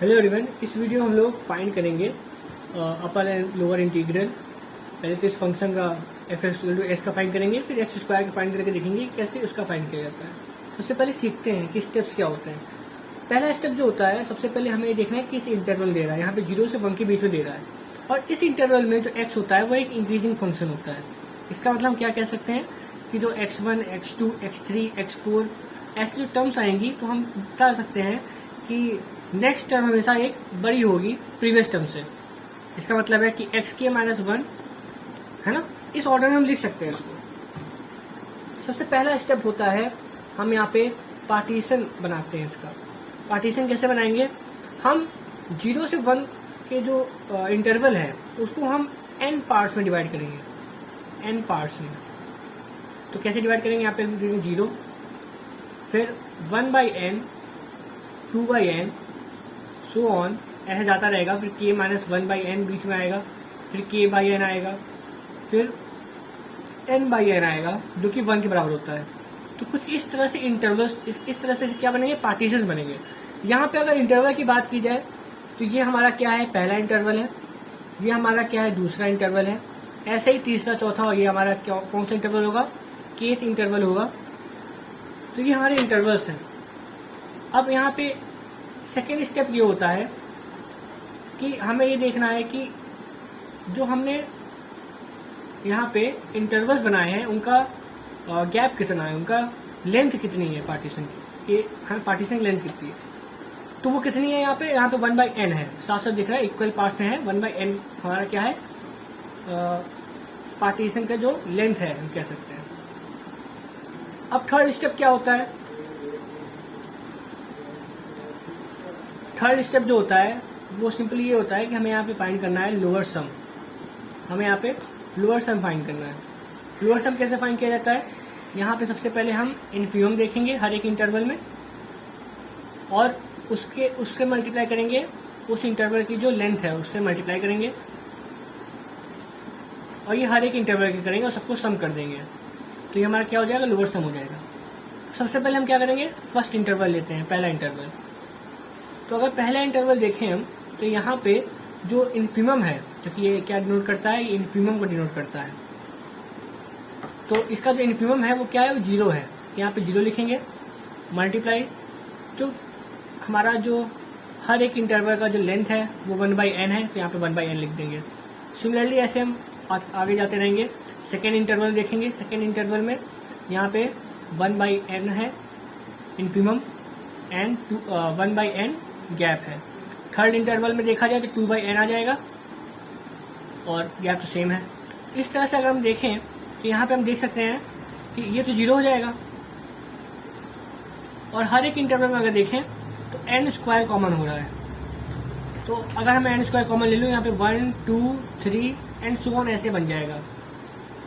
Hello everyone, इस video में हम लोग फाइंड करेंगे अपर एंड लोअर इंटीग्रल। पहले तो इस फंक्शन का एफ एक्स का फाइंड करेंगे, फिर एक्स स्क्वायर का फाइंड करके देखेंगे कैसे उसका फाइंड किया जाता है। सबसे पहले सीखते हैं कि स्टेप्स क्या होते हैं। पहला स्टेप जो होता है, सबसे पहले हमें ये देखना है किस इंटरवल दे रहा है। यहाँ पे 0 से 1 के बीच में दे रहा है, और इस इंटरवल में जो एक्स होता है वो एक इंक्रीजिंग फंक्शन होता है। इसका मतलब हम क्या कह सकते हैं कि जो x1, x2, x3, x4 ऐसी जो टर्म्स आएंगी तो हम बता सकते हैं कि नेक्स्ट टर्म हमेशा एक बड़ी होगी प्रीवियस टर्म से। इसका मतलब है कि एक्स के माइनस 1 है ना, इस ऑर्डर में हम लिख सकते हैं इसको। सबसे पहला स्टेप होता है हम यहाँ पे पार्टीशन बनाते हैं। इसका पार्टीशन कैसे बनाएंगे, हम 0 से 1 के जो इंटरवल है उसको हम n पार्ट्स में डिवाइड करेंगे, n पार्ट्स में। तो कैसे डिवाइड करेंगे, यहाँ पे 0, फिर 1/n, 2/n, सो ऑन, ऐसे जाता रहेगा। फिर k माइनस 1/n बीच में आएगा, फिर k/n आएगा, फिर n/n आएगा जो कि 1 के बराबर होता है। तो कुछ इस तरह से इंटरवल्स इस तरह से क्या बनेंगे, पार्टीशंस बनेंगे। यहाँ पे अगर इंटरवल की बात की जाए तो ये हमारा क्या है, पहला इंटरवल है। ये हमारा क्या है, दूसरा इंटरवल है। ऐसे ही तीसरा, चौथा, और ये हमारा कौन सा इंटरवल होगा, kth इंटरवल होगा। तो ये हमारे इंटरवल्स हैं। अब यहाँ पे सेकेंड स्टेप ये होता है कि हमें ये देखना है कि जो हमने यहाँ पे इंटरवल्स बनाए हैं उनका गैप कितना है, उनका लेंथ कितनी है पार्टीशन की, कि हमें पार्टीशन की लेंथ कितनी है। तो वो कितनी है, यहाँ पे 1/n है, साथ साथ दिख रहा है, इक्वल पार्ट्स में है। 1/n हमारा क्या है, पार्टीशन का जो लेंथ है हम कह सकते हैं। अब थर्ड स्टेप क्या होता है, थर्ड स्टेप जो होता है वो सिंपली ये होता है कि हमें यहाँ पे फाइंड करना है लोअर सम। हमें यहाँ पे लोअर सम फाइंड करना है। लोअर सम कैसे फाइंड किया जाता है, यहाँ पे सबसे पहले हम इन्फीमम देखेंगे हर एक इंटरवल में, और उससे मल्टीप्लाई करेंगे, उस इंटरवल की जो लेंथ है उससे मल्टीप्लाई करेंगे, और ये हर एक इंटरवल की करेंगे और सबको सम कर देंगे। तो ये हमारा क्या हो जाएगा, लोअर सम हो जाएगा। सबसे पहले हम क्या करेंगे, फर्स्ट इंटरवल लेते हैं, पहला इंटरवल। तो अगर पहला इंटरवल देखें हम तो यहाँ पे जो इन्फीमम है, जो कि ये क्या डिनोट करता है, ये इन्फीमम को डिनोट करता है। तो इसका जो इन्फीमम है वो क्या है, वो 0 है। यहाँ पे 0 लिखेंगे, मल्टीप्लाई जो हमारा जो हर एक इंटरवल का जो लेंथ है वो 1/n है, तो यहाँ पे 1/n लिख देंगे। सिमिलरली ऐसे हम आगे जाते रहेंगे। सेकेंड इंटरवल देखेंगे, सेकेंड इंटरवल में यहाँ पे 1/n है इन्फीमम, एंड 1/n गैप है। थर्ड इंटरवल में देखा जाए तो 2/n आ जाएगा, और गैप तो सेम है। इस तरह से अगर हम देखें तो यहाँ पे हम देख सकते हैं कि ये तो 0 हो जाएगा, और हर एक इंटरवल में अगर देखें तो n स्क्वायर कॉमन हो रहा है। तो अगर हम n स्क्वायर कॉमन ले लूँ, यहाँ पे 1, 2, 3 एंड सो ऑन ऐसे बन जाएगा।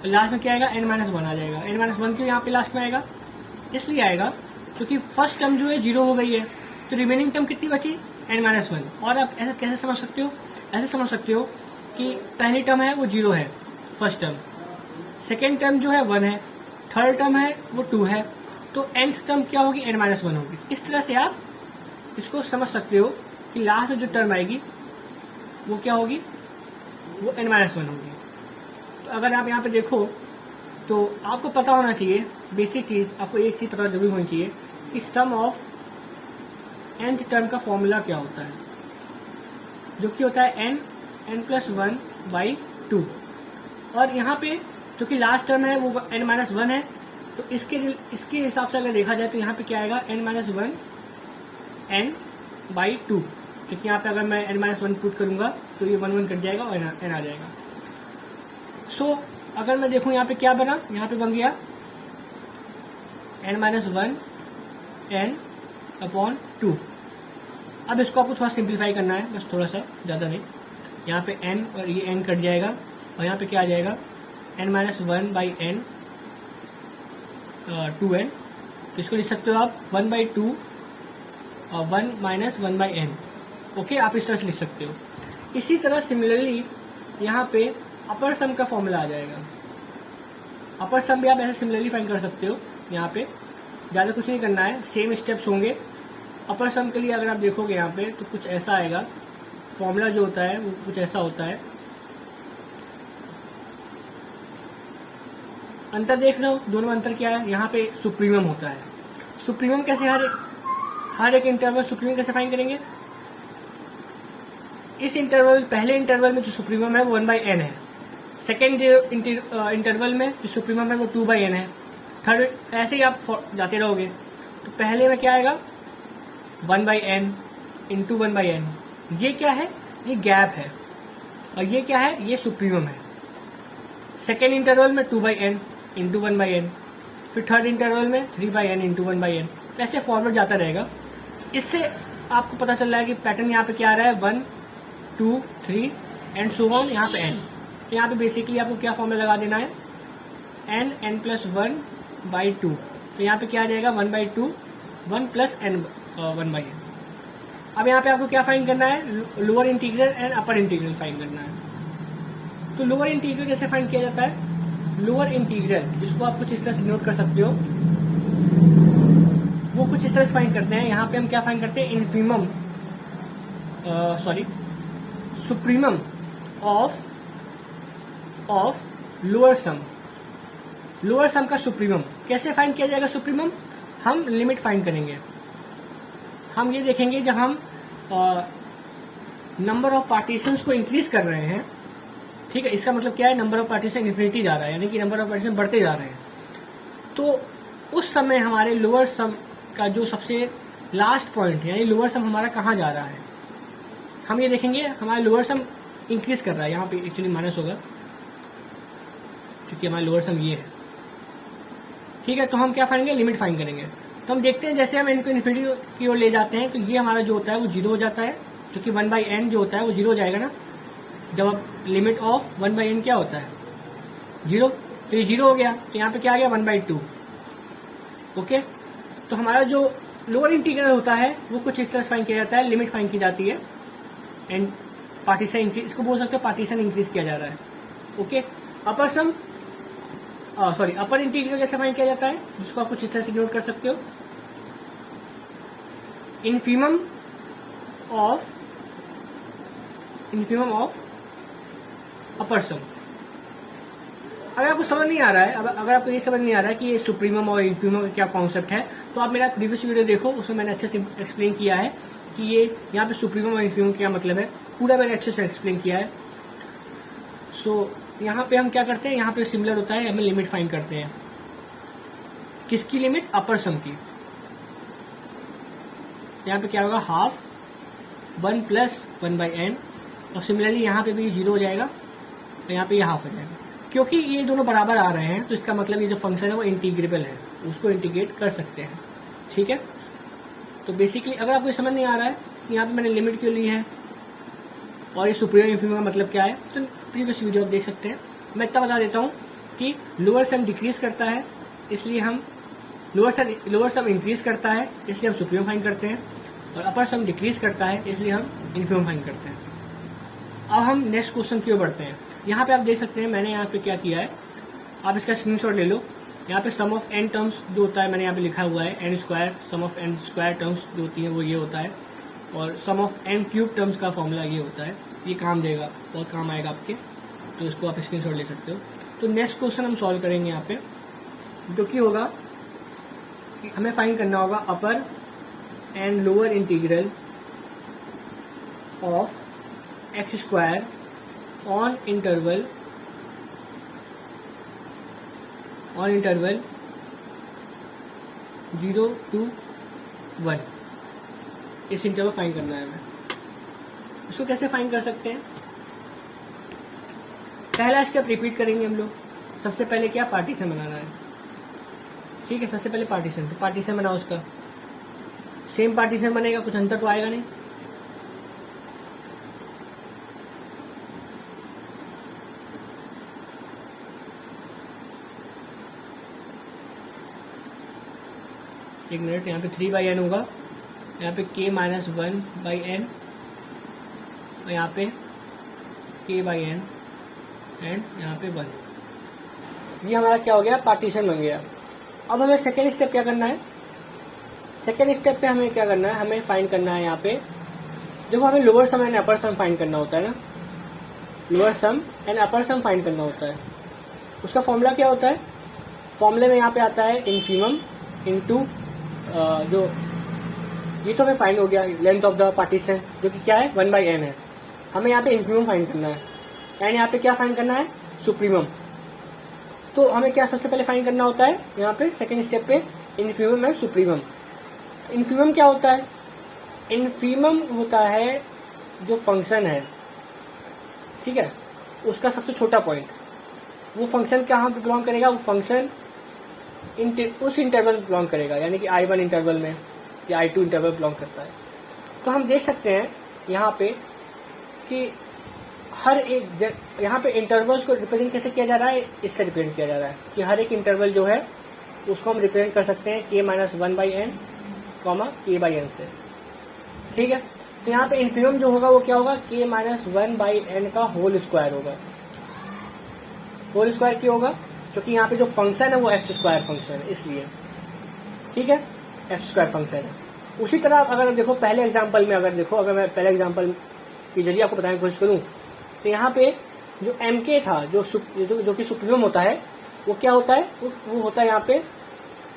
तो लास्ट में क्या आएगा, n-1 आ जाएगा। n-1 क्यों यहाँ पे लास्ट में आएगा, इसलिए आएगा क्योंकि फर्स्ट टर्म जो है 0 हो गई है, तो रिमेनिंग टर्म कितनी बची, n-1। और आप ऐसा कैसे समझ सकते हो, ऐसे समझ सकते हो कि पहली टर्म है वो 0 है, फर्स्ट टर्म, सेकेंड टर्म जो है 1 है, थर्ड टर्म है वो 2 है, तो nth टर्म क्या होगी, n-1 होगी। इस तरह से आप इसको समझ सकते हो कि लास्ट में जो टर्म आएगी वो क्या होगी, वो n-1 होगी। तो अगर आप यहाँ पे देखो तो आपको पता होना चाहिए, बेसिक चीज आपको एक चीज पता जरूर होनी चाहिए कि सम ऑफ nth टर्म का फॉर्मूला क्या होता है, जो कि होता है n+1/2। और यहाँ पे जो कि लास्ट टर्म है वो n-1 है, तो इसके हिसाब से अगर देखा जाए तो यहाँ पे क्या आएगा, n-1 n/2, क्योंकि यहाँ पे अगर मैं n-1 पुट करूंगा तो ये 1 कट जाएगा और n आ जाएगा। सो अगर मैं देखूं यहाँ पे क्या बना, यहाँ पे बन गया n-1 n/2। अब इसको आपको थोड़ा सिंप्लीफाई करना है, बस थोड़ा सा, ज़्यादा नहीं। यहाँ पे n और ये n कट जाएगा, और यहाँ पे क्या आ जाएगा, n-1/n 2n। तो इसको लिख सकते हो आप 1/2 और 1-1/n। ओके, आप इस तरह से लिख सकते हो। इसी तरह सिमिलरली यहाँ पे अपर सम का फॉर्मूला आ जाएगा। अपर सम भी आप ऐसे सिमिलरली फाइंड कर सकते हो। यहाँ पे ज़्यादा कुछ नहीं करना है, सेम स्टेप्स होंगे। अपर सम के लिए अगर आप देखोगे यहाँ पे तो कुछ ऐसा आएगा, फॉर्मूला जो होता है वो कुछ ऐसा होता है। अंतर देख रहे हो, दोनों अंतर क्या है, यहाँ पे सुप्रीमम होता है। सुप्रीमम कैसे, हर एक इंटरवल सुप्रीमम कैसे फाइंड करेंगे, इस इंटरवल, पहले इंटरवल में जो सुप्रीमम है वो 1/n है, सेकेंड इंटरवल में जो सुप्रीमम है वो 2/n है, थर्ड, ऐसे ही आप जाते रहोगे। तो पहले में क्या आएगा 1/n इंटू 1/n, ये क्या है, ये गैप है, और ये क्या है, ये सुप्रीमम है। सेकेंड इंटरवल में 2/n इंटू 1/n, फिर थर्ड इंटरवल में 3/n इंटू 1/n, ऐसे फॉरवर्ड जाता रहेगा। इससे आपको पता चल रहा है कि पैटर्न यहाँ पे क्या आ रहा है, 1 2 3 एंड सो ऑन, यहाँ पे n। तो यहाँ पे बेसिकली आपको क्या फॉर्मूला लगा देना है, n प्लस 1/2। तो यहाँ पे क्या आ जाएगा 1/2 1 प्लस n 1/n। अब यहाँ पे आपको क्या फाइंड करना है, lower integral and upper integral find करना है। तो लोअर इंटीग्रल कैसे फाइंड किया जाता है, लोअर इंटीग्रल जिसको आप कुछ इस तरह से नोट कर सकते हो, वो कुछ इस तरह से फाइंड करते हैं। यहाँ पे हम क्या फाइंड करते हैं, infimum supremum of lower some. Lower sum का सुप्रीमम कैसे फाइंड किया जाएगा, सुप्रीमम हम लिमिट फाइंड करेंगे। हम ये देखेंगे जब हम नंबर ऑफ पार्टीशंस को इंक्रीज कर रहे हैं, ठीक है, इसका मतलब क्या है, नंबर ऑफ पार्टीशन इन्फिनिटी जा रहा है, यानी कि नंबर ऑफ पार्टीशन बढ़ते जा रहे हैं। तो उस समय हमारे लोअर सम का जो सबसे लास्ट पॉइंट है, यानी लोअर सम हमारा कहाँ जा रहा है, हम ये देखेंगे हमारा लोअर सम इंक्रीज कर रहा है। यहाँ पे एक्चुअली माइनस होगा क्योंकि हमारा लोअर सम ये है, ठीक है। तो हम क्या फाइंड करेंगे, लिमिट फाइंड करेंगे। तो हम देखते हैं जैसे हम इनको इन्फिनिटी की ओर ले जाते हैं तो ये हमारा जो होता है वो 0 हो जाता है, क्योंकि 1/n जो होता है वो 0 हो जाएगा ना, जब आप लिमिट ऑफ 1/n क्या होता है 0, तो ये 0 हो गया। तो यहाँ पे क्या आ गया 1/2। ओके, तो हमारा जो लोअर इंटीग्रल होता है वो कुछ इस तरह से फाइंड किया जाता है, लिमिट फाइंड की जाती है एंड पार्टीशन इंक्रीज, इसको बोल सकते हैं पार्टीशन इंक्रीज किया जा रहा है। ओके, अपर सम अपर इंटीग्रल कैसे फाइंड किया जाता है, जिसको आप कुछ इस तरह से नोट कर सकते हो, इन्फीमम ऑफ अपर सम। अगर आपको समझ नहीं आ रहा है, अगर आपको ये समझ नहीं आ रहा है कि ये सुप्रीमम और इन्फीमम का क्या कॉन्सेप्ट है, तो आप मेरा प्रीवियस वीडियो देखो, उसमें मैंने अच्छे से एक्सप्लेन किया है कि ये यहाँ पे सुप्रीमम और इन्फीमम क्या मतलब है, पूरा मैंने अच्छे से एक्सप्लेन किया है। सो यहाँ पे हम क्या करते हैं, यहाँ पे सिमिलर होता है, हमें लिमिट फाइंड करते हैं। किसकी लिमिट, अपर सम की। यहाँ पे क्या होगा, हाफ 1 प्लस 1/n, और सिमिलरली यहाँ पे भी 0 हो जाएगा, और यहाँ पे ये हाफ हो जाएगा। क्योंकि ये दोनों बराबर आ रहे हैं तो इसका मतलब ये जो फंक्शन है वो इंटीग्रेबल है, उसको इंटीग्रेट कर सकते हैं, ठीक है। तो बेसिकली अगर आपको समझ नहीं आ रहा है यहाँ पे मैंने लिमिट क्यों ली है और ये सुपीरियर इन्फीमम का मतलब क्या है, तो प्रीवियस वीडियो आप देख सकते हैं। मैं इतना बता देता हूँ कि लोअर सम डिक्रीज करता है, इसलिए हम लोअर सम इंक्रीज करता है, इसलिए हम सुप्रीमम फाइंड करते हैं, और अपर सम डिक्रीज करता है, इसलिए हम इन्फीमम फाइंड करते हैं। अब हम नेक्स्ट क्वेश्चन की ओर बढ़ते हैं। यहाँ पे आप देख सकते हैं मैंने यहाँ पे क्या किया है, आप इसका स्क्रीनशॉट ले लो। यहाँ पे सम ऑफ n टर्म्स जो होता है मैंने यहाँ पे लिखा हुआ है n square, sum of n square terms जो होती है वो ये होता है, और sum of n cube terms का फॉर्मूला ये होता है। ये काम देगा, बहुत काम आएगा आपके, तो इसको आप स्क्रीनशॉट ले सकते हो। तो नेक्स्ट क्वेश्चन हम सॉल्व करेंगे यहाँ पे, जो कि होगा कि हमें फाइंड करना होगा upper and lower integral of x square on interval 0 to 1, इस इंटरवल फाइंड करना है हमें। इसको कैसे फाइंड कर सकते हैं, पहला स्टेप रिपीट करेंगे हम लोग। सबसे पहले क्या, पार्टीशन बनाना है, ठीक है। सबसे पहले पार्टीशन, तो पार्टीशन बनाओ, उसका सेम पार्टीशन बनेगा, कुछ अंतर तो आएगा नहीं। एक मिनट, यहाँ पे 3/n होगा, यहाँ पे k - 1/n, और यहाँ पे k/n एंड यहाँ पे 1। ये हमारा क्या हो गया, पार्टीशन बन गया। अब हमें सेकेंड स्टेप क्या करना है, सेकेंड स्टेप पे हमें क्या करना है, हमें फाइंड करना है यहाँ पे, देखो हमें lower sum and upper sum find करना होता है ना, lower sum and upper sum find करना होता है। उसका फॉर्मूला क्या होता है, फॉर्मूले में यहाँ पे आता है इन्फीमम इंटू जो ये तो हमें फाइंड हो गया लेंथ ऑफ द पार्टीशन, जो कि क्या है 1/n है। हमें यहाँ पे इन्फीमम फाइंड करना है एंड यहाँ पे क्या फाइंड करना है, सुप्रीमम। तो हमें क्या सबसे पहले फाइंड करना होता है यहाँ पे सेकेंड स्टेप पे, इन्फीमम एंड सुप्रीमम। इन्फीमम क्या होता है, इन्फीमम होता है जो फंक्शन है, ठीक है, उसका सबसे छोटा पॉइंट। वो फंक्शन कहाँ पे बिलोंग करेगा, वो फंक्शन उस इंटरवल में बिलोंग करेगा, यानी कि I1 इंटरवल में या I2 इंटरवल बिलोंग करता है। तो हम देख सकते हैं यहाँ पे कि हर एक यहाँ पे इंटरवल्स को रिप्रेजेंट कैसे किया जा रहा है, इससे रिप्रेजेंट किया जा रहा है कि हर एक इंटरवल जो है उसको हम रिप्रेजेंट कर सकते हैं k-1/n, k/n से, ठीक है। तो यहाँ पे इन्फीमम जो होगा वो क्या होगा, k-1/n का होल स्क्वायर होगा। होल स्क्वायर क्यों होगा, क्योंकि यहाँ पे जो फंक्शन है वो x² फंक्शन है, इसलिए, ठीक है, x² फंक्शन है। उसी तरह अगर देखो पहले एग्जांपल में, अगर मैं पहले एग्जांपल के जरिए आपको बताने की कोशिश करूँ, तो यहाँ पे जो mk था, जो कि सुप्रीमम होता है, वो क्या होता है, वो होता है यहाँ पे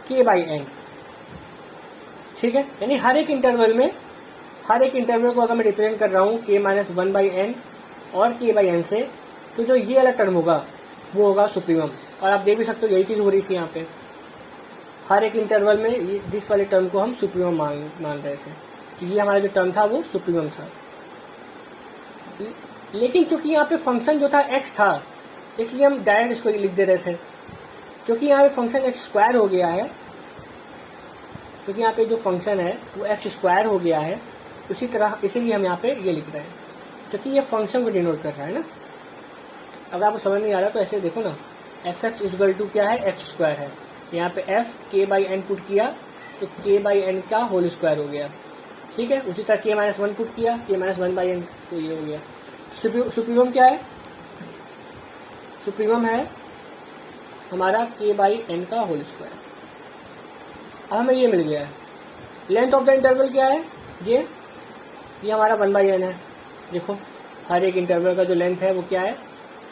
k/n, ठीक है। यानी हर एक इंटरवल को अगर मैं रिप्रेजेंट कर रहा हूँ k-1/n और k/n से, तो जो ये वाला टर्म होगा वो होगा सुप्रीमम। और आप देख भी सकते हो यही चीज हो रही थी यहाँ पे, हर एक इंटरवल में जिस वाले टर्म को हम सुप्रीमम मान रहे थे, तो ये हमारा जो टर्म था वो सुप्रीमम था। लेकिन चूंकि यहाँ पे फंक्शन जो था x था, इसलिए हम डायरेक्ट इसको लिख दे रहे थे, क्योंकि यहाँ पे फंक्शन x² हो गया है, क्योंकि यहाँ पे जो फंक्शन है वो x² हो गया है, उसी तरह इसीलिए हम यहाँ पे ये लिख रहे हैं, क्योंकि ये फंक्शन को डिनोट कर रहा है ना। अगर आपको समझ नहीं आ रहा तो ऐसे देखो ना, fx इक्वल टू क्या है, x² है, यहाँ पे f k/n पुट किया तो k/n का होल स्क्वायर हो गया, ठीक है। उसी तरह k-1 पुट किया, k-1/n, तो ये हो गया। सुप्रीमम क्या है, सुप्रीमम है हमारा k/n का होल स्क्वायर। अब हमें ये मिल गया है। लेंथ ऑफ द इंटरवल क्या है, ये हमारा 1/n है। देखो हर एक इंटरवल का जो लेंथ है वो क्या है,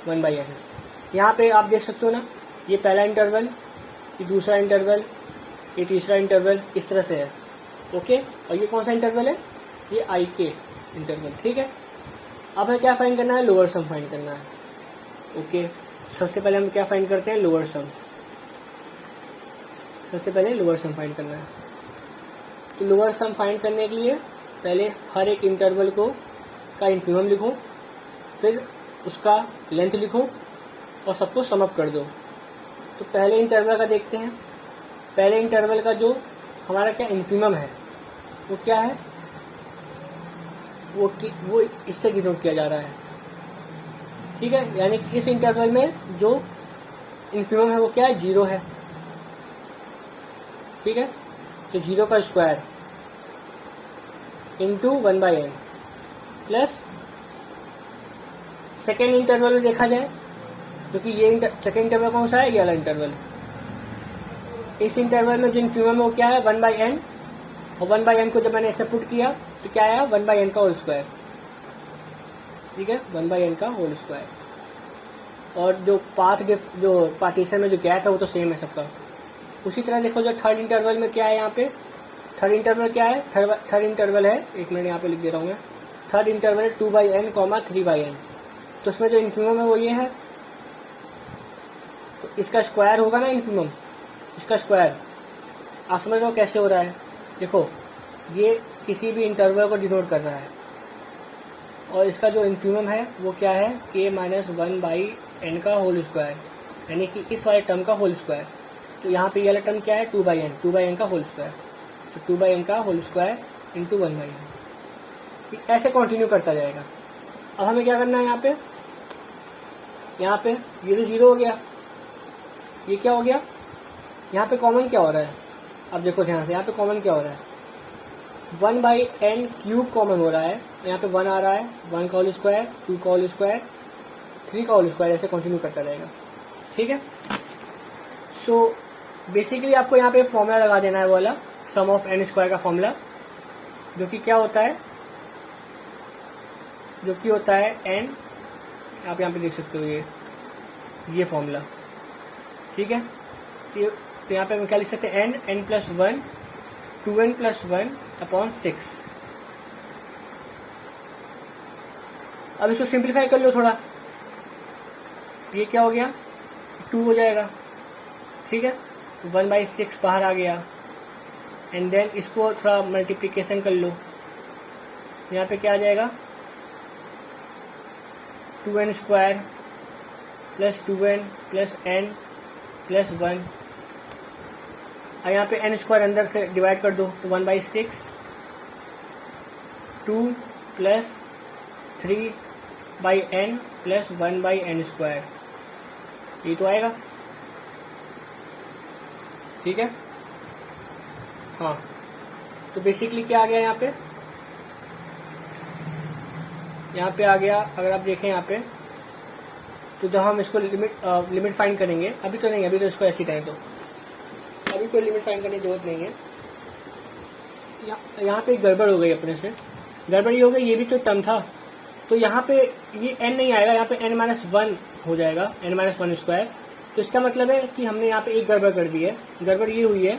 1/n है। यहाँ पे आप देख सकते हो ना, ये पहला इंटरवल, ये दूसरा इंटरवल, ये तीसरा इंटरवल, इस तरह से है, ओके। और ये कौन सा इंटरवल है, ये IK इंटरवल, ठीक है। अब हमें क्या फाइंड करना है, लोअर सम फाइंड करना है, ओके। सबसे पहले हम क्या फाइंड करते हैं, लोअर सम। सबसे पहले लोअर सम फाइंड करना है। तो लोअर सम फाइंड करने के लिए पहले हर एक इंटरवल का इन्फीमम लिखो, फिर उसका लेंथ लिखो और सबको सम अप कर दो। तो पहले इंटरवल का देखते हैं। पहले इंटरवल का जो हमारा क्या इन्फीमम है वो क्या है, वो इससे डिनोट किया जा रहा है, ठीक है। यानी कि इस इंटरवल में जो इन्फीमम है वो क्या है, 0 है, ठीक है। तो 0 का square into 1/n plus second interval में देखा जाए, क्योंकि ये सेकेंड इंटरवल कौन सा है, ये वाला इंटरवल। इस इंटरवल में जो इन्फीमम है वो क्या है, 1/n, और 1/n को जब मैंने इसमें पुट किया तो क्या आया, 1/n का होल स्क्वायर, ठीक है, 1/n का होल स्क्वायर। और जो जो पार्टीशन में जो गैप है वो तो सेम है सबका। उसी तरह देखो जो थर्ड इंटरवल में क्या है, यहाँ पे थर्ड इंटरवल क्या है, थर्ड इंटरवल है, एक मिनट यहाँ पे लिख दे रहा हूँ मैं, थर्ड इंटरवल है 2/n, 3/n। तो उसमें जो इन्फीमम है वो ये है, तो इसका स्क्वायर होगा ना इन्फीमम, इसका स्क्वायर। आप समझ रहे हो कैसे हो रहा है, देखो ये किसी भी इंटरवल को डिनोट कर रहा है, और इसका जो इन्फीमम है वो क्या है, k-1/n का होल स्क्वायर, यानी कि इस वाले टर्म का होल स्क्वायर। तो यहाँ पे ये वाला टर्म क्या है, 2/n का होल स्क्वायर, तो 2/n का होल स्क्वायर इंटू 1/n, ऐसे कंटिन्यू करता जाएगा। अब हमें क्या करना है, यहाँ पे ये तो 0 हो गया, ये क्या हो गया, यहाँ पे कॉमन क्या हो रहा है, अब देखो ध्यान से, यहाँ पे कॉमन क्या हो रहा है, 1/n क्यूब कॉमन हो रहा है, यहाँ पे 1 आ रहा है, 1 का होल स्क्वायर, 2 का होल स्क्वायर, 3 का होल स्क्वायर, ऐसे कंटिन्यू करता रहेगा, ठीक है। सो बेसिकली आपको यहाँ पे फॉर्मूला लगा देना है वाला, सम ऑफ एन स्क्वायर का फॉर्मूला, जो कि क्या होता है, जो कि होता है एन, आप यहाँ पे देख सकते हो ये फॉर्मूला, ठीक है। तो यहाँ पे हम क्या लिख सकते हैं, N plus 1 2n plus 1 upon 6। अब इसको सिंप्लीफाई कर लो थोड़ा, ये क्या हो गया 2 हो जाएगा, ठीक है। 1/6 बाहर आ गया, एंड देन इसको थोड़ा मल्टीप्लिकेशन कर लो, यहाँ पे क्या आ जाएगा 2n square plus 2n plus n plus 1, और यहाँ पे n स्क्वायर अंदर से डिवाइड कर दो तो 1/6 2 plus 3/n plus 1/n square, ये तो आएगा, ठीक है। हाँ, तो बेसिकली क्या आ गया यहाँ पे आ गया, अगर आप देखें यहाँ पे, तो जब हम इसको लिमिट फाइंड करेंगे, अभी तो नहीं, अभी तो इसको ऐसी टाइम, तो अभी कोई लिमिट फाइंड करने की जरूरत नहीं है। यहाँ पे गड़बड़ हो गई अपने से, गड़बड़ ये हो गई, ये भी तो टर्म था, तो यहाँ पे ये n नहीं आएगा, यहाँ पे n-1 हो जाएगा, n-1 स्क्वायर। तो इसका मतलब है कि हमने यहाँ पे एक गड़बड़ कर दी है। गड़बड़ ये हुई है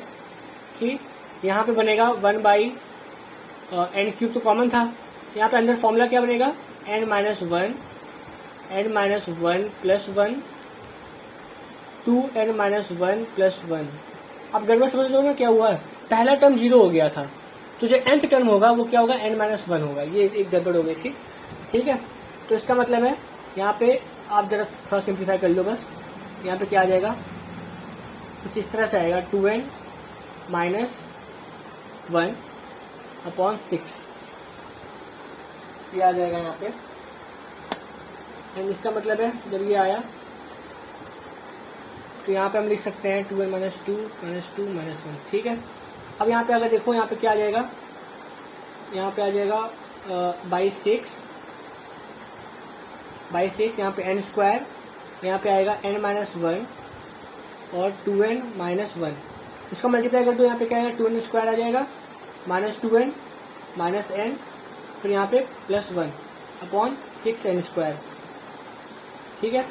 कि यहाँ पे बनेगा 1/n³ तो कॉमन था, यहाँ पे अंदर फॉर्मूला क्या बनेगा n-1 प्लस 1 2n-1 प्लस 1। अब गड़बड़ समझ लो ना क्या हुआ है, पहला टर्म 0 हो गया था, तो जो nth टर्म होगा वो क्या होगा n-1 होगा, ये एक गड़बड़ हो गई थी, ठीक है। तो इसका मतलब है यहाँ पे आप जरा थोड़ा सिंप्लीफाई कर लो बस, यहाँ पे क्या आ जाएगा, कुछ इस तरह से आएगा 2n-1 अपॉन 6, ये आ जाएगा यहाँ पे। एंड इसका मतलब है जब ये आया तो यहाँ पे हम लिख सकते हैं 2n-2 -1, ठीक है। अब यहाँ पे अगर देखो, यहाँ पे क्या आ जाएगा, यहाँ पे आ जाएगा बाई 6 यहाँ पे n स्क्वायर, यहाँ पे आएगा n-1 और 2n-1, इसको मल्टीप्लाई कर दो, यहाँ पे क्या आएगा 2n स्क्वायर आ जाएगा -2n -n, फिर यहाँ पे प्लस 1 अपॉन 6n स्क्वायर, ठीक है।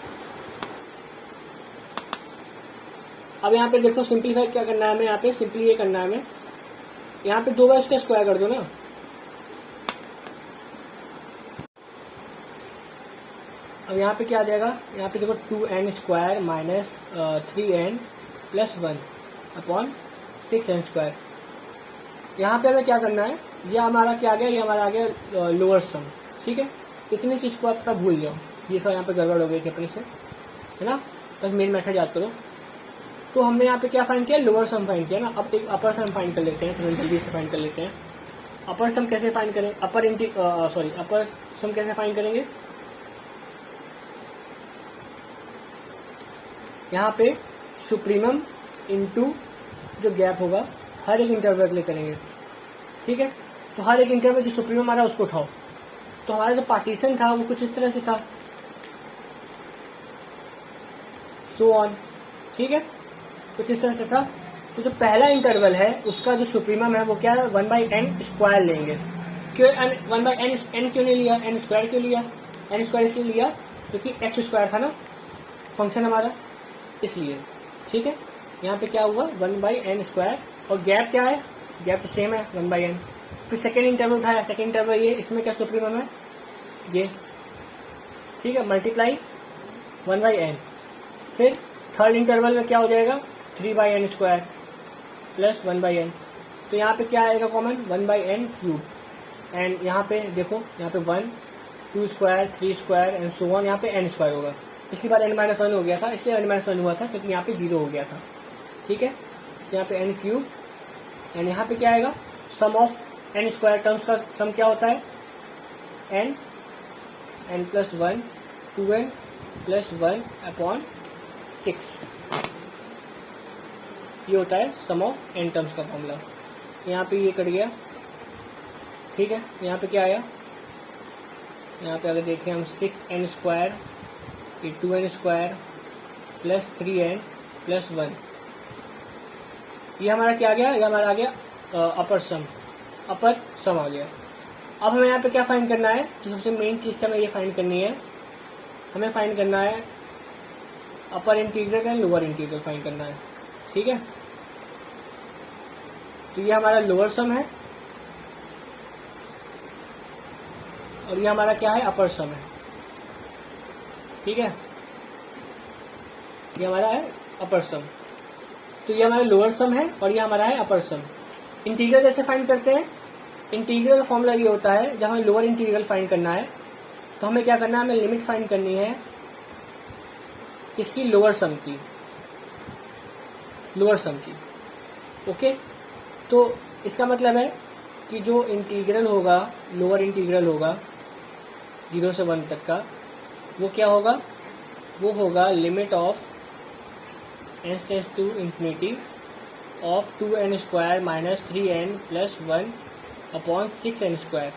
अब यहाँ पे देखो सिंप्लीफाई क्या करना है हमें, यहाँ पे सिंपली ये करना है हमें, यहाँ पे 2 बार इसका स्क्वायर कर दो ना, अब यहाँ पे क्या आ जाएगा, यहाँ पे देखो 2n square minus 3n plus 1 upon 6n square. यहाँ पे हमें क्या करना है, ये हमारा क्या आ गया, ये हमारा आ गया लोअर सम, ठीक है। इतनी चीज़ को आप थोड़ा भूल जाओ, ये सब यहाँ पे गड़बड़ हो गई थी अपने से, है ना, बस मेन मेथड याद करो। तो हमने यहाँ पे क्या फाइंड किया, लोअर सम फाइंड किया ना। अब एक अपर सम फाइंड कर लेते हैं, तो जल्दी से फाइंड कर लेते हैं। अपर सम कैसे फाइंड करें, अपर सम कैसे फाइंड करेंगे, यहाँ पे सुप्रीमम इनटू जो गैप होगा हर एक इंटरवल के लिए करेंगे, ठीक है। तो हर एक इंटरवल जो सुप्रीमम आ रहा है उसको उठाओ, तो हमारा जो पार्टीशन था वो कुछ इस तरह से था, सो ऑन, ठीक है, कुछ इस तरह से था। तो जो पहला इंटरवल है उसका जो सुप्रीमम है वो क्या है, 1/n स्क्वायर लेंगे। क्यों 1/n क्यों नहीं लिया, n स्क्वायर क्यों लिया, n स्क्वायर इसलिए लिया क्योंकि x स्क्वायर था ना फंक्शन हमारा, इसलिए, ठीक है। यहाँ पे क्या हुआ 1/n स्क्वायर, और गैप क्या है, गैप तो सेम है 1/n। फिर सेकेंड इंटरवल उठाया, सेकेंड इंटरवल ये, इसमें क्या सुप्रीमम है ये, ठीक है, मल्टीप्लाई 1/n। फिर थर्ड इंटरवल में क्या हो जाएगा 3/n स्क्वायर प्लस 1/n। तो यहाँ पे क्या आएगा कॉमन 1/n³। एंड यहाँ पे देखो, यहाँ पे 1 2 square 3 square and so on, यहाँ पे n स्क्वायर होगा। पिछली बार n-1 हो गया था, इसलिए n-1 हुआ था क्योंकि यहाँ पे 0 हो गया था, ठीक है। यहाँ पे n³ एंड यहाँ पे क्या आएगा, सम ऑफ n स्क्वायर टर्म्स का सम क्या होता है n plus 1 2n plus 1 upon 6, ये होता है सम ऑफ n टर्म्स का फॉर्मूला। यहाँ पे ये कट गया, ठीक है। यहाँ पे क्या आया, यहाँ पे अगर देखें हम 6n स्क्वायर, ये 2n square plus 3n plus 1, ये हमारा क्या आ गया, ये हमारा आ गया अपर सम आ गया। अब हमें यहाँ पे क्या फाइंड करना है, तो सबसे मेन चीज़ हमें ये फाइंड करनी है, हमें फाइंड करना है upper integral and lower integral find करना है। ठीक है, तो ये हमारा लोअर सम है और ये हमारा क्या है, अपर सम है। ठीक है, ये हमारा है अपर सम, तो ये हमारा लोअर सम है और ये हमारा है अपर सम। इंटीग्रल कैसे फाइंड करते हैं, इंटीग्रल का फॉर्मूला ये होता है, जब हमें लोअर इंटीग्रल फाइंड करना है तो हमें क्या करना है, हमें लिमिट फाइंड करनी है इसकी लोअर सम की, ओके। तो इसका मतलब है कि जो इंटीग्रल होगा, लोअर इंटीग्रल होगा 0 से 1 तक का, वो क्या होगा, वो होगा limit of n tends to infinity of 2n² minus 3n plus 1 upon 6n²।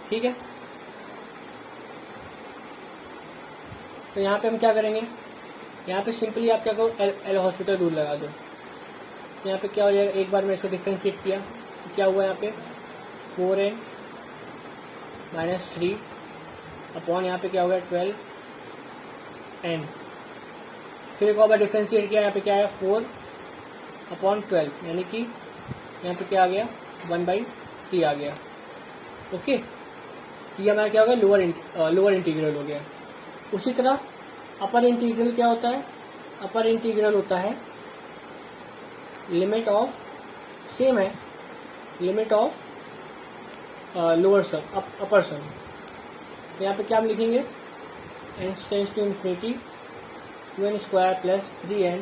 ठीक है, तो यहाँ पे हम क्या करेंगे, यहाँ पे सिंपली आप क्या करो, एल हॉस्पिटल रूल लगा दो। यहाँ पे क्या हो जाएगा, एक बार मैं इसको डिफ्रेंशिएट किया तो क्या हुआ, यहाँ पे 4n माइनस 3 अपॉन यहाँ पे क्या हो गया 12n। फिर एक और बार डिफ्रेंशिएट किया, यहाँ पे क्या आया 4 अपॉन 12, यानी कि यहाँ पे क्या आ गया 1/3 आ गया। ओके, ये हमारा क्या हो गया, लोअर इंटीग्रल हो गया। उसी तरह अपर इंटीग्रल क्या होता है, अपर इंटीग्रल होता है लिमिट ऑफ, सेम है, limit of lower sum upper sum. यहाँ पे क्या हम लिखेंगे, n tends to infinity 2n² plus 3n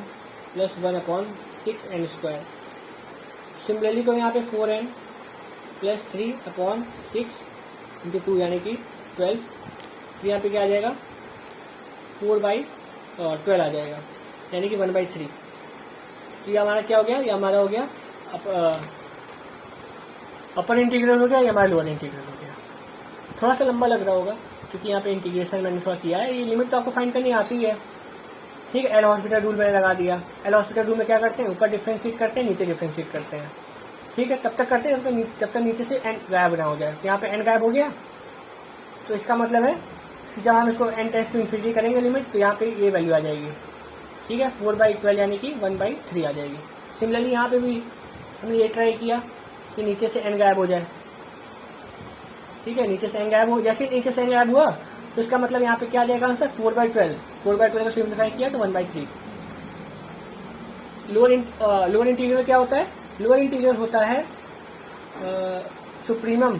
plus 1 upon 6n²। Similarly को यहाँ पे 4n प्लस 3 अपॉन 6 इंटू 2 यानी कि 12। फिर यहाँ पे क्या आ जाएगा 4/12 आ जाएगा, यानी कि 1/3। तो ये हमारा क्या हो गया, ये हमारा हो गया अपर इंटीग्रल हो गया, ये हमारा लोअर इंटीग्रल हो गया। थोड़ा सा लंबा लग रहा होगा क्योंकि यहाँ पे इंटीग्रेशन मैंने थोड़ा किया है। ये लिमिट तो आपको फाइंड करनी आती है। ठीक है, एल हॉस्पिटल रूल मैंने लगा दिया। एल हॉस्पिटल रूल में क्या करते हैं, ऊपर डिफ्रेंशिएट करते हैं, नीचे डिफ्रेंशिएट करते हैं। ठीक है, तब तक करते हैं जब तक नीचे से एन गायब ना हो जाए। तो यहाँ पे एन गायब हो गया, तो इसका मतलब है कि जब हम इसको n टेंड्स टू इंफिनिटी करेंगे लिमिट, तो यहाँ पे ये वैल्यू आ जाएगी। ठीक है, 4/12 यानी कि 1/3 आ जाएगी। सिमिलरली यहाँ पे भी हमने ये ट्राई किया कि नीचे से n गायब हो जाए। ठीक है, नीचे से n गायब हो, जैसे नीचे से n गायब हुआ तो इसका मतलब यहाँ पे क्या आ जाएगा आंसर, 4/12 को सिम्प्लीफाई किया तो 1/3। लोअर इंटीग्रल क्या होता है, लोअर इंटीग्रल होता है सुप्रीमम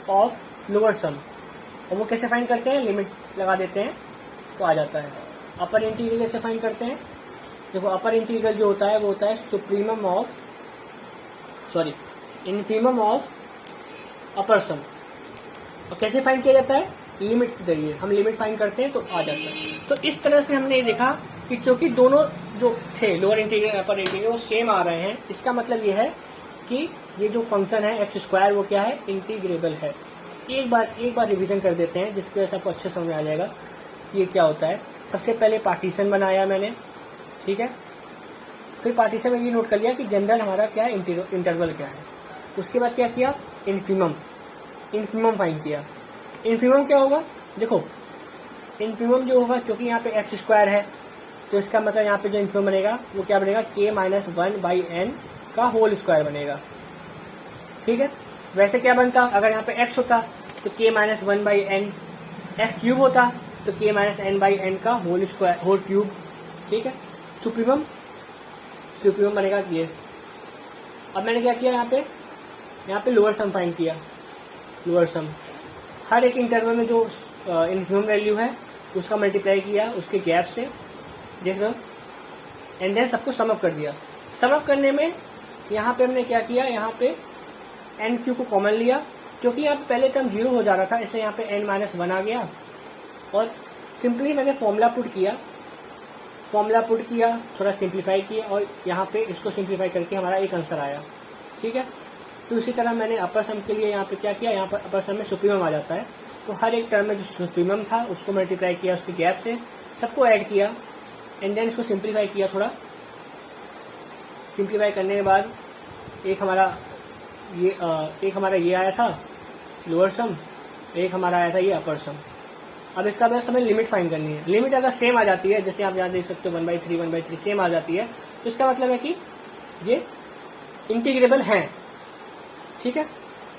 ऑफ लोअर सम, और वो कैसे फाइंड करते हैं, लिमिट लगा देते हैं तो आ जाता है। अपर इंटीग्रल कैसे फाइंड करते हैं, देखो अपर इंटीग्रल जो होता है वो होता है इन्फीमम ऑफ अपर सम। और कैसे फाइंड किया जाता है, लिमिट के जरिए हम लिमिट फाइंड करते हैं तो आ जाता है। तो इस तरह से हमने ये देखा कि क्योंकि दोनों जो थे लोअर इंटीग्रल अपर इंटीग्रल वो सेम आ रहे हैं, इसका मतलब ये है कि ये जो फंक्शन है x² वो क्या है, इंटीग्रेबल है। एक बार रिवीजन कर देते हैं जिसकी वजह से आपको अच्छे समझ में आ जाएगा ये क्या होता है। सबसे पहले पार्टीशन बनाया मैंने, ठीक है, फिर पार्टीशन में ये नोट कर लिया कि जनरल हमारा क्या है, इंटरवल क्या है। उसके बाद क्या किया, इन्फीमम फाइंड किया। इन्फीमम क्या होगा, देखो इन्फीमम जो होगा, क्योंकि यहाँ पे x² है तो इसका मतलब यहाँ पे जो इन्फीमम बनेगा वो क्या बनेगा, k-1/n का होल स्क्वायर बनेगा। ठीक है, वैसे क्या बनता अगर यहाँ पे x होता तो k-1/n, x³ होता तो k-n/n का होल क्यूब। ठीक है, सुप्रीमम बनेगा ये। अब मैंने क्या किया, यहाँ पे लोअर सम फाइंड किया। लोअर सम हर एक इंटरवल में जो इन्फीमम वैल्यू है उसका मल्टीप्लाई किया उसके गैप से, देख लो, एंड देन सबको समअप कर दिया। समअप करने में यहाँ पे हमने क्या किया, यहाँ पे n³ को कॉमन लिया, क्योंकि यहाँ पे पहले टर्म 0 हो जा रहा था, इसलिए यहाँ पे n-1 आ गया। और सिंपली मैंने फॉर्मूला पुट किया, थोड़ा सिंप्लीफाई किया और यहाँ पे इसको सिंप्लीफाई करके हमारा एक आंसर आया। ठीक है, फिर उसी तरह मैंने अपर सम के लिए यहाँ पे क्या किया, यहाँ पर अपर सम में सुप्रीमम आ जाता है, तो हर एक टर्म में जो सुप्रीमम था उसको मल्टीप्लाई किया उसके गैप से, सबको ऐड किया एंड देन इसको सिंप्लीफाई किया। थोड़ा सिंप्लीफाई करने के बाद एक हमारा ये आया था लोअर सम, एक हमारा आया था ये अपर सम। अब इसका बस हमें लिमिट फाइंड करनी है। लिमिट अगर सेम आ जाती है, जैसे आप यहाँ देख सकते हो 1/3 सेम आ जाती है, तो इसका मतलब है कि ये इंटीग्रेबल है। ठीक है,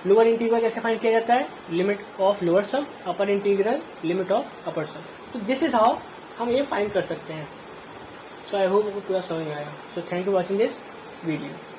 लोअर इंटीग्रल कैसे फाइंड किया जाता है, limit of lower sum, upper integral limit of upper sum. तो दिस इज हाउ हम ये फाइंड कर सकते हैं। सो आई होप आपको पूरा समझ में आया। So thank you watching this video.